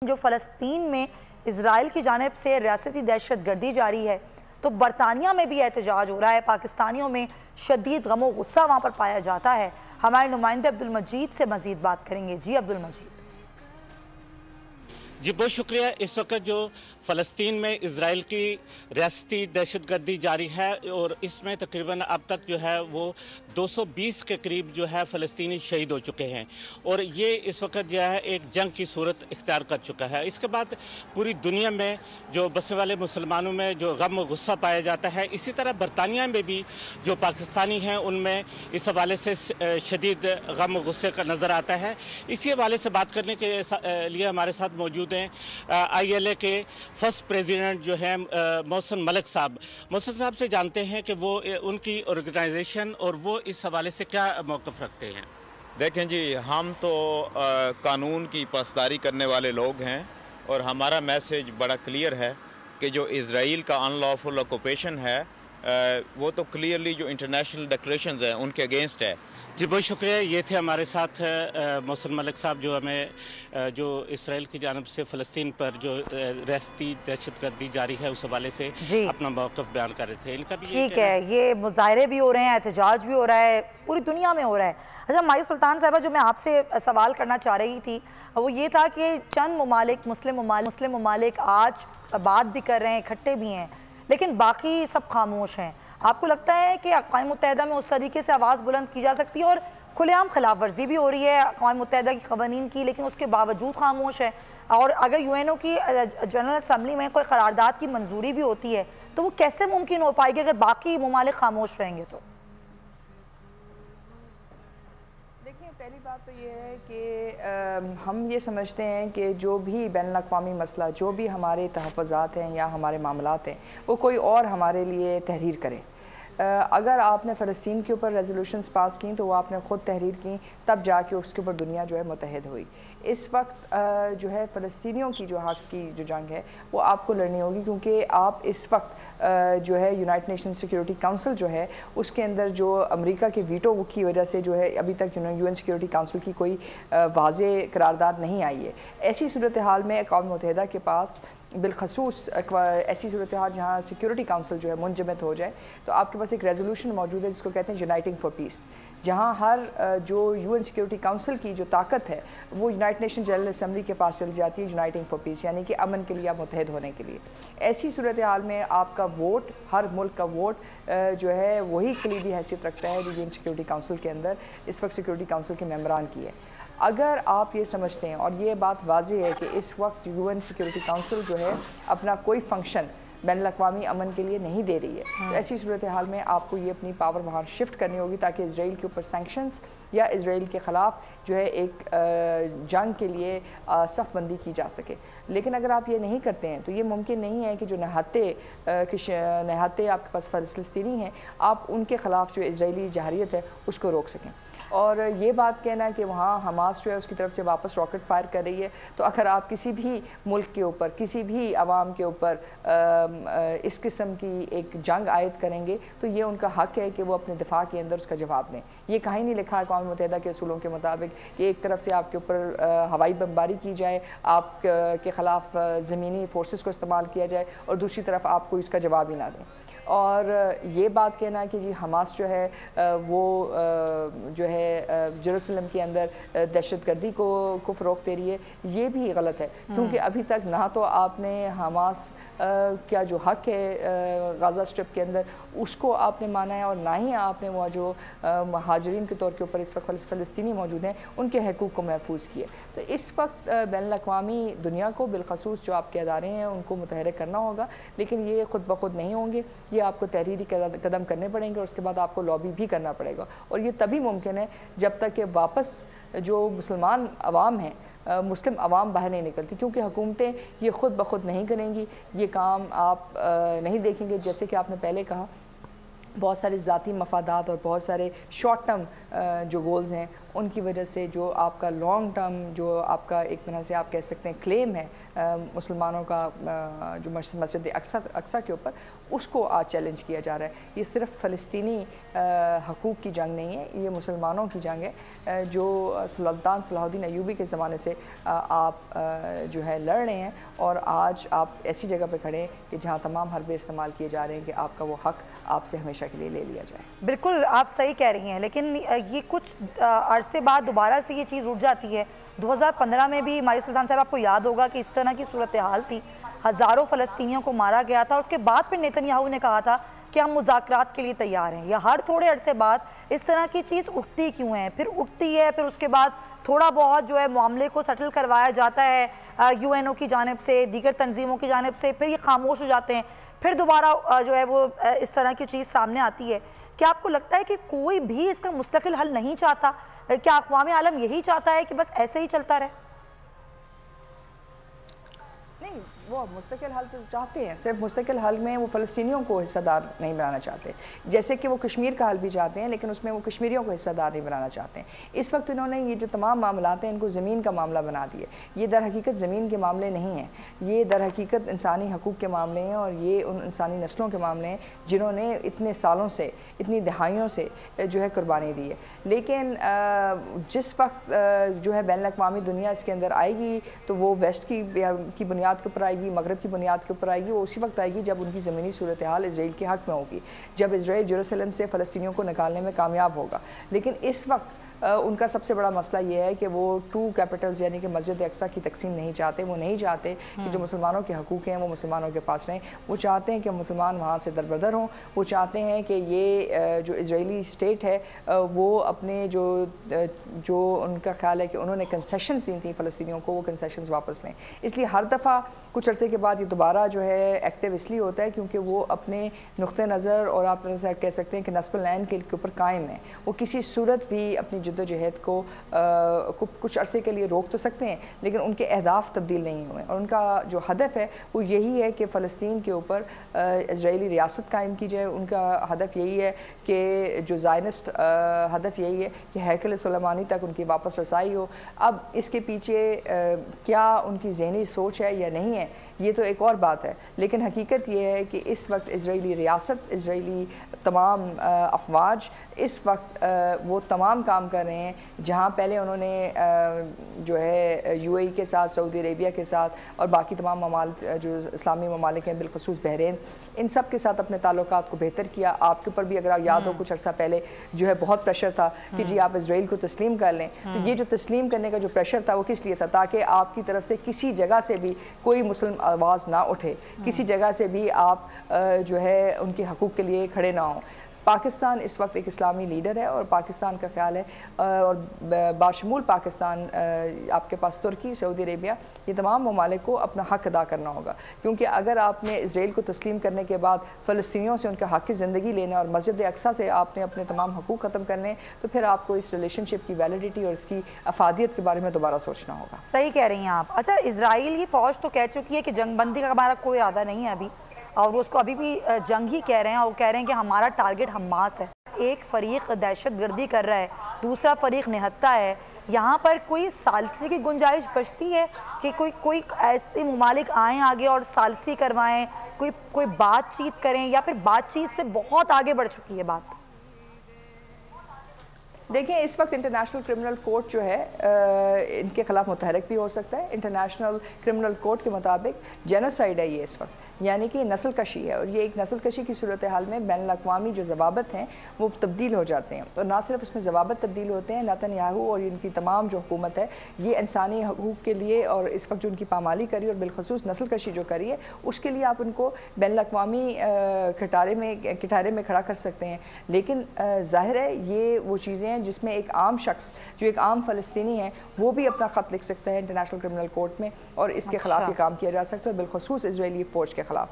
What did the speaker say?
جو فلسطین میں اسرائیل کی جانب سے ریاستی دہشت گردی جاری ہے تو برطانیہ میں بھی احتجاج ہو رہا ہے۔ پاکستانیوں میں شدید غم و غصہ وہاں پر پایا جاتا ہے۔ ہمارے نمائندے عبدالمجید سے مزید بات کریں گے۔ جی عبدالمجید۔ جی بہت شکریہ۔ اس وقت جو فلسطین میں اسرائیل کی ریاستی دہشت گردی جاری ہے اور اس میں تقریباً اب تک جو ہے وہ 220 کے قریب جو ہے فلسطینی شہید ہو چکے ہیں اور یہ اس وقت جو ہے ایک جنگ کی صورت اختیار کر چکا ہے۔ اس کے بعد پوری دنیا میں جو بسنے والے مسلمانوں میں جو غم و غصہ پایا جاتا ہے، اسی طرح برطانیہ میں بھی جو پاکستانی ہیں ان میں اس حوالے سے شدید غم و غصے کا نظر آتا ہے۔ اسی حوالے سے بات کرنے کے لیے ہمارے ساتھ موجود ہیں ILA کے فرسٹ پریزیڈنٹ جو ہیں محسن ملک صاحب۔ محسن صاحب سے جانتے ہیں کہ وہ ان کی آرگنائزیشن اور وہ اس حوالے سے کیا موقف رکھتے ہیں۔ دیکھیں جی، ہم تو قانون کی پاسداری کرنے والے لوگ ہیں اور ہمارا میسیج بڑا کلیئر ہے کہ جو اسرائیل کا ان لافل آکوپیشن ہے وہ تو کلیئرلی جو انٹرنیشنل ڈکلیریشنز ہیں ان کے اگینسٹ ہے۔ جی بہت شکریہ۔ یہ تھے ہمارے ساتھ محسن ملک صاحب جو ہمیں جو اسرائیل کی جانب سے فلسطین پر جو ریاستی دہشت گردی جاری ہے اس حوالے سے اپنا موقف بیان کر رہے تھے۔ ان کا بھی ٹھیک ہے، یہ مظاہرے بھی ہو رہے ہیں، احتجاج بھی ہو رہا ہے، پوری دنیا میں ہو رہا ہے۔ اچھا مائی سلطان صاحبہ، جو میں آپ سے سوال کرنا چاہ رہی تھی وہ یہ تھا کہ چند ممالک مسلم ممالک آج بات بھی کر رہے ہیں، اکٹھے بھی ہیں، لیکن باقی سب خاموش ہیں۔ آپ کو لگتا ہے کہ اقوام متحدہ میں اس طریقے سے آواز بلند کی جا سکتی ہے؟ اور کھلے عام خلاف ورزی بھی ہو رہی ہے اقوام متحدہ کی قوانین کی، لیکن اس کے باوجود خاموش ہے، اور اگر UN کی جنرل اسمبلی میں کوئی قرارداد کی منظوری بھی ہوتی ہے تو وہ کیسے ممکن ہو پائے گی اگر باقی ممالک خاموش رہیں گے تو؟ دیکھیں، پہلی بات تو یہ ہے کہ ہم یہ سمجھتے ہیں کہ جو بھی بین الاقوامی مسئلہ، جو بھی ہمارے تحفظات ہیں یا ہمارے معاملات ہیں، وہ کوئی اور ہمارے لیے تحریر کرے۔ اگر آپ نے فلسطین کے اوپر ریزولوشنز پاس کیں تو وہ آپ نے خود تحریر کی، تب جا کے اس کے اوپر دنیا جو ہے متحد ہوئی۔ اس وقت جو ہے فلسطینیوں کی جو حق کی جو جنگ ہے وہ آپ کو لڑنی ہوگی، کیونکہ آپ اس وقت جو ہے یونائٹڈ نیشن سیکیورٹی کاؤنسل جو ہے اس کے اندر جو امریکہ کے ویٹو کی وجہ سے جو ہے ابھی تک UN سیکیورٹی کاؤنسل کی کوئی واضح قرارداد نہیں آئی ہے۔ ایسی صورتحال میں اقوام متحدہ کے پاس بالخصوص ایسی صورتحال جہاں سیکیورٹی کاؤنسل جو ہے منجمد ہو جائے تو آپ کے پاس ایک ریزولوشن موجود ہے جس کو کہتے ہیں یونائٹنگ فار پیس، جہاں ہر جو UN سیکیورٹی کاؤنسل کی جو طاقت ہے وہ یونائٹڈ نیشن جنرل اسمبلی کے پاس چلی جاتی ہے یونائٹنگ فار پیس، یعنی کہ امن کے لیے، متحد ہونے کے لیے۔ ایسی صورتحال میں آپ کا ووٹ، ہر ملک کا ووٹ جو ہے وہی کلیدی حیثیت رکھتا ہے جو UN سیکیورٹی کاؤنسل کے اندر اس وقت سیکیورٹی کاؤنسل کے ممبران کی ہے۔ اگر آپ یہ سمجھتے ہیں، اور یہ بات واضح ہے کہ اس وقت UN سیکیورٹی کاؤنسل جو ہے اپنا کوئی فنکشن بین الاقوامی امن کے لیے نہیں دے رہی ہے، تو ایسی صورتحال میں آپ کو یہ اپنی پاور وہاں شفٹ کرنی ہوگی تاکہ اسرائیل کے اوپر سینکشنز یا اسرائیل کے خلاف جو ہے ایک جنگ کے لیے صف بندی کی جا سکے۔ لیکن اگر آپ یہ نہیں کرتے ہیں تو یہ ممکن نہیں ہے کہ جو نہاتے آپ کے پاس فلسطینی ہیں، آپ ان کے خلاف جو اسرائیلی جارحیت ہے اس کو روک سکیں۔ اور یہ بات کہنا کہ وہاں حماس جو ہے اس کی طرف سے واپس راکٹ فائر کر رہی ہے، تو اگر آپ کسی بھی ملک کے اوپر، کسی بھی عوام کے اوپر اس قسم کی ایک جنگ عائد کریں گے تو یہ ان کا حق ہے کہ وہ اپنے دفاع کے اندر اس کا جواب دیں۔ یہ کہیں نہیں لکھا ہے اقوام متحدہ کے اصولوں کے مطابق کہ ایک طرف سے آپ کے اوپر ہوائی بمباری کی جائے، آپ کے خلاف زمینی فورسز کو استعمال کیا جائے اور دوسری طرف آپ کو اس کا جواب ہی نہ دیں۔ اور یہ بات کہنا ہے کہ جی حماس جو ہے وہ جو ہے جیروسلم کے اندر دہشت گردی کو فروغ دے رہی ہے، یہ بھی غلط ہے، کیونکہ ابھی تک نہ تو آپ نے حماس کیا جو حق ہے غزہ اسٹرپ کے اندر اس کو آپ نے مانا ہے، اور نہ ہی آپ نے وہ جو مہاجرین کے طور کے اوپر اس وقت فلسطینی موجود ہیں ان کے حقوق کو محفوظ کیے۔ تو اس وقت بین الاقوامی دنیا کو بالخصوص جو آپ کے ادارے ہیں ان کو متحرک کرنا ہوگا، لیکن یہ خود بخود نہیں ہوں گے، یہ آپ کو تحریری قدم کرنے پڑیں گے اور اس کے بعد آپ کو لابی بھی کرنا پڑے گا، اور یہ تبھی ممکن ہے جب تک کہ واپس جو مسلمان عوام ہیں، مسلم عوام باہر نہیں نکلتی، کیونکہ حکومتیں یہ خود بخود نہیں کریں گی، یہ کام آپ نہیں دیکھیں گے۔ جیسے کہ آپ نے پہلے کہا، بہت سارے ذاتی مفادات اور بہت سارے شارٹ ٹرم جو گولز ہیں ان کی وجہ سے جو آپ کا لانگ ٹرم جو آپ کا ایک طرح سے آپ کہہ سکتے ہیں کلیم ہے مسلمانوں کا جو مسجد اقصیٰ کے اوپر، اس کو آج چیلنج کیا جا رہا ہے۔ یہ صرف فلسطینی حقوق کی جنگ نہیں ہے، یہ مسلمانوں کی جنگ ہے جو سلطان صلاح الدین ایوبی کے زمانے سے آپ جو ہے لڑ رہے ہیں، اور آج آپ ایسی جگہ پہ کھڑے ہیں کہ جہاں تمام حربے استعمال کیے جا رہے ہیں کہ آپ کا وہ حق آپ سے ہمیشہ کے لیے لے لیا جائے۔ بالکل آپ صحیح کہہ رہی ہیں، لیکن یہ کچھ عرصے بعد دوبارہ سے یہ چیز اٹھ جاتی ہے۔ 2015 میں بھی مائی سلطان صاحب آپ کو یاد ہوگا کہ اس طرح کی صورتحال تھی، ہزاروں فلسطینیوں کو مارا گیا تھا، اس کے بعد پھر نیتن یاہو نے کہا تھا کہ ہم مذاکرات کے لیے تیار ہیں۔ یا ہر تھوڑے عرصے بعد اس طرح کی چیز اٹھتی کیوں ہے؟ پھر اٹھتی ہے، پھر اس کے بعد تھوڑا بہت جو ہے معاملے کو سیٹل کروایا جاتا ہے یو این او کی جانب سے، دیگر تنظیموں کی جانب سے، پھر یہ خاموش ہو جاتے ہیں، پھر دوبارہ جو ہے وہ اس طرح کی چیز سامنے آتی ہے۔ کیا آپ کو لگتا ہے کہ کوئی بھی اس کا مستقل حل نہیں چاہتا؟ کیا اقوام عالم یہی چاہتا ہے کہ بس ایسے ہی چلتا رہے؟ نہیں، وہ مستقل حل تو چاہتے ہیں، صرف مستقل حل میں وہ فلسطینیوں کو حصہ دار نہیں بنانا چاہتے، جیسے کہ وہ کشمیر کا حل بھی چاہتے ہیں، لیکن اس میں وہ کشمیریوں کو حصہ دار نہیں بنانا چاہتے ہیں۔ اس وقت انہوں نے یہ جو تمام معاملات ہیں ان کو زمین کا معاملہ بنا دیے۔ یہ در حقیقت زمین کے معاملے نہیں ہیں، یہ در حقیقت انسانی حقوق کے معاملے ہیں، اور یہ ان انسانی نسلوں کے معاملے ہیں جنہوں نے اتنے سالوں سے، اتنی دہائیوں سے جو ہے قربانی دی ہے۔ لیکن جس وقت جو ہے بین الاقوامی دنیا اس کے اندر آئے گی تو وہ ویسٹ کی بنیاد کے اوپر آئے گی، مغرب کی بنیاد کے اوپر آئے گی، وہ اسی وقت آئے گی جب ان کی زمینی صورتحال اسرائیل کے حق میں ہوگی، جب اسرائیل جیروسلم سے فلسطینیوں کو نکالنے میں کامیاب ہوگا۔ لیکن اس وقت ان کا سب سے بڑا مسئلہ یہ ہے کہ وہ 2 کیپٹلز یعنی کہ مسجد اقصیٰ کی تقسیم نہیں چاہتے۔ وہ نہیں چاہتے کہ جو مسلمانوں کے حقوق ہیں وہ مسلمانوں کے پاس رہیں، وہ چاہتے ہیں کہ مسلمان وہاں سے دربدر ہوں، وہ چاہتے ہیں کہ یہ جو اسرائیلی اسٹیٹ ہے وہ اپنے جو ان کا خیال ہے کہ انہوں نے کنسیشنز دی تھیں فلسطینیوں کو، وہ کنسیشنز واپس لیں۔ اس لیے ہر دفعہ کچھ عرصے کے بعد یہ دوبارہ جو ہے ایکٹیو اس لیے ہوتا ہے کیونکہ وہ اپنے نقطہ نظر اور آپ کہہ سکتے ہیں کہ نصب العین کے اوپر قائم ہے۔ وہ کسی صورت بھی اپنی جد و جہد کو کچھ عرصے کے لیے روک تو سکتے ہیں، لیکن ان کے اہداف تبدیل نہیں ہوئے، اور ان کا جو ہدف ہے وہ یہی ہے کہ فلسطین کے اوپر اسرائیلی ریاست قائم کی جائے۔ ان کا ہدف یہی ہے کہ جو زائنسٹ ہدف یہی ہے کہ ہیکل سلیمانی تک ان کی واپس رسائی ہو۔ اب اس کے پیچھے کیا ان کی ذہنی سوچ ہے یا نہیں ہے یہ تو ایک اور بات ہے، لیکن حقیقت یہ ہے کہ اس وقت اسرائیلی ریاست، اسرائیلی تمام افواج اس وقت وہ تمام کام کر رہے ہیں جہاں پہلے انہوں نے جو ہے یو اے ای کے ساتھ، سعودی عربیہ کے ساتھ اور باقی تمام ممالک جو اسلامی ممالک ہیں بالخصوص بحرین، ان سب کے ساتھ اپنے تعلقات کو بہتر کیا۔ آپ کے اوپر بھی اگر یاد ہو کچھ عرصہ پہلے جو ہے بہت پریشر تھا کہ جی آپ اسرائیل کو تسلیم کر لیں، تو یہ جو تسلیم کرنے کا جو پریشر تھا وہ کس لیے تھا؟ تاکہ آپ کی طرف سے کسی جگہ سے بھی کوئی مسلم آواز نہ اٹھے، کسی جگہ سے بھی آپ جو ہے ان کے حقوق کے لیے کھڑے نہ ہوں۔ پاکستان اس وقت ایک اسلامی لیڈر ہے، اور پاکستان کا خیال ہے اور باشمول پاکستان آپ کے پاس ترکی، سعودی عربیہ، یہ تمام ممالک کو اپنا حق ادا کرنا ہوگا، کیونکہ اگر آپ نے اسرائیل کو تسلیم کرنے کے بعد فلسطینیوں سے ان کا حق زندگی لینا اور مسجد اقصیٰ سے آپ نے اپنے تمام حقوق ختم کرنے، تو پھر آپ کو اس ریلیشن شپ کی ویلیڈیٹی اور اس کی افادیت کے بارے میں دوبارہ سوچنا ہوگا۔ صحیح کہہ رہی ہیں آپ۔ اچھا، اسرائیل کی فوج تو کہہ چکی ہے کہ جنگ بندی کا ہمارا کوئی ارادہ نہیں ہے ابھی، اور وہ اس کو ابھی بھی جنگ ہی کہہ رہے ہیں، اور وہ کہہ رہے ہیں کہ ہمارا ٹارگٹ حماس ہے۔ ایک فریق دہشت گردی کر رہا ہے، دوسرا فریق نہتا ہے، یہاں پر کوئی ثالثی کی گنجائش بچتی ہے کہ کوئی ایسے ممالک آئیں آگے اور ثالثی کروائیں، کوئی بات چیت کریں، یا پھر بات چیت سے بہت آگے بڑھ چکی ہے بات؟ دیکھیں، اس وقت انٹرنیشنل کرمنل کورٹ جو ہے ان کے خلاف متحرک بھی ہو سکتا ہے۔ انٹرنیشنل کرمنل کورٹ کے مطابق جینوسائیڈ ہے یہ اس وقت، یعنی کہ نسل کشی ہے، اور یہ ایک نسل کشی کی صورتحال میں بین الاقوامی جو ضوابط ہیں وہ تبدیل ہو جاتے ہیں، اور نہ صرف اس میں ضوابط تبدیل ہوتے ہیں، نیتن یاہو اور ان کی تمام جو حکومت ہے یہ انسانی حقوق کے لیے اور اس وقت جو ان کی پامالی کری اور بالخصوص نسل کشی جو کری ہے اس کے لیے آپ ان کو بین الاقوامی کٹارے میں کھڑا کر سکتے ہیں، لیکن ظاہر ہے یہ وہ چیزیں ہیں جس میں ایک عام شخص جو ایک عام فلسطینی ہے وہ بھی اپنا خط لکھ سکتا ہے انٹرنیشنل کرمنل کورٹ میں، اور اس کے خلاف یہ کام کیا جا سکتا ہے، بالخصوص اسرائیلی فوج کے خلاف۔